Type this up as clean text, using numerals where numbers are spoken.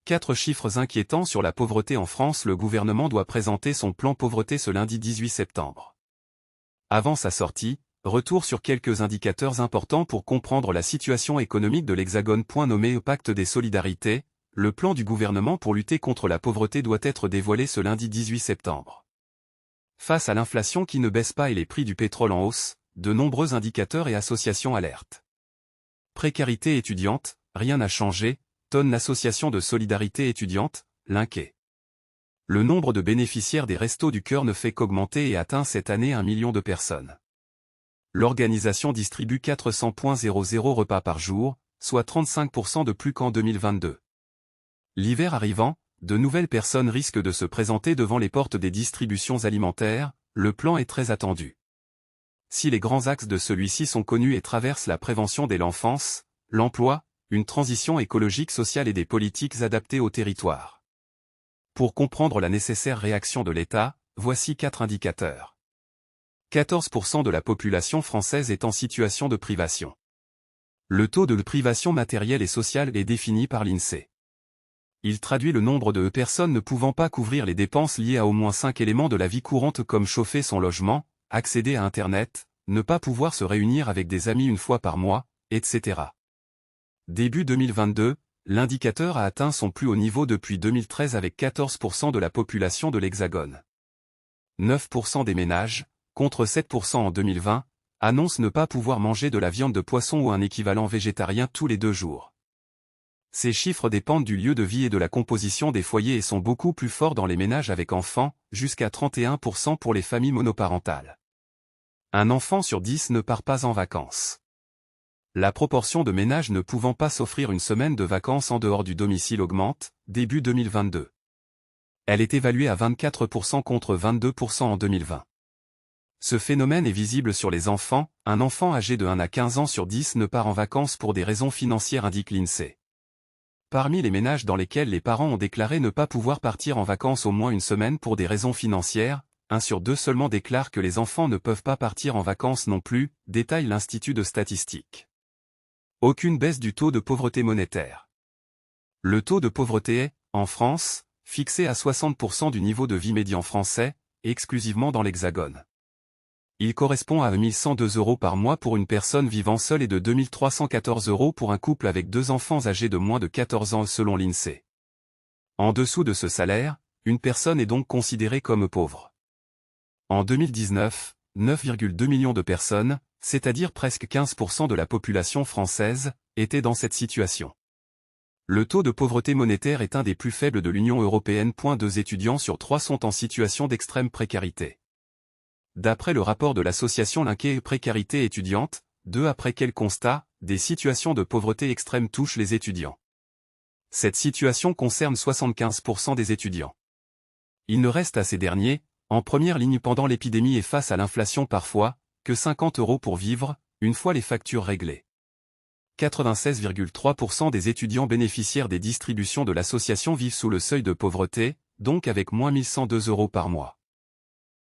4 chiffres inquiétants sur la pauvreté en France. Le gouvernement doit présenter son plan pauvreté ce lundi 18 septembre. Avant sa sortie, retour sur quelques indicateurs importants pour comprendre la situation économique de l'Hexagone. Nommé Pacte des solidarités, le plan du gouvernement pour lutter contre la pauvreté doit être dévoilé ce lundi 18 septembre. Face à l'inflation qui ne baisse pas et les prix du pétrole en hausse, de nombreux indicateurs et associations alertent. Précarité étudiante, rien n'a changé, tonne l'association de solidarité étudiante, l'INCE. Le nombre de bénéficiaires des Restos du Cœur ne fait qu'augmenter et atteint cette année 1 million de personnes. L'organisation distribue 400,00 repas par jour, soit 35% de plus qu'en 2022. L'hiver arrivant, de nouvelles personnes risquent de se présenter devant les portes des distributions alimentaires. Le plan est très attendu. Si les grands axes de celui-ci sont connus et traversent la prévention dès l'enfance, l'emploi, une transition écologique sociale et des politiques adaptées au territoire. Pour comprendre la nécessaire réaction de l'État, voici 4 indicateurs. 14% de la population française est en situation de privation. Le taux de privation matérielle et sociale est défini par l'INSEE. Il traduit le nombre de personnes ne pouvant pas couvrir les dépenses liées à au moins 5 éléments de la vie courante comme chauffer son logement, accéder à Internet, ne pas pouvoir se réunir avec des amis une fois par mois, etc. Début 2022, l'indicateur a atteint son plus haut niveau depuis 2013 avec 14% de la population de l'Hexagone. 9% des ménages, contre 7% en 2020, annoncent ne pas pouvoir manger de la viande de poisson ou un équivalent végétarien tous les 2 jours. Ces chiffres dépendent du lieu de vie et de la composition des foyers et sont beaucoup plus forts dans les ménages avec enfants, jusqu'à 31% pour les familles monoparentales. Un enfant sur 10 ne part pas en vacances. La proportion de ménages ne pouvant pas s'offrir une semaine de vacances en dehors du domicile augmente, début 2022. Elle est évaluée à 24% contre 22% en 2020. Ce phénomène est visible sur les enfants. Un enfant âgé de 1 à 15 ans sur 10 ne part en vacances pour des raisons financières, indique l'INSEE. Parmi les ménages dans lesquels les parents ont déclaré ne pas pouvoir partir en vacances au moins une semaine pour des raisons financières, 1 sur 2 seulement déclare que les enfants ne peuvent pas partir en vacances non plus, détaille l'Institut de statistique. Aucune baisse du taux de pauvreté monétaire. Le taux de pauvreté est, en France, fixé à 60% du niveau de vie médian français, exclusivement dans l'Hexagone. Il correspond à 1 102 € par mois pour une personne vivant seule et de 2 314 € pour un couple avec 2 enfants âgés de moins de 14 ans selon l'INSEE. En dessous de ce salaire, une personne est donc considérée comme pauvre. En 2019, 9,2 millions de personnes, c'est-à-dire presque 15% de la population française, étaient dans cette situation. Le taux de pauvreté monétaire est un des plus faibles de l'Union européenne. 2 étudiants sur 3 sont en situation d'extrême précarité. D'après le rapport de l'association l'INCE Précarité étudiante, 2 après quel constat, des situations de pauvreté extrême touchent les étudiants. Cette situation concerne 75% des étudiants. Il ne reste à ces derniers, en première ligne pendant l'épidémie et face à l'inflation parfois, que 50 € pour vivre, une fois les factures réglées. 96,3% des étudiants bénéficiaires des distributions de l'association vivent sous le seuil de pauvreté, donc avec moins 1 102 € par mois.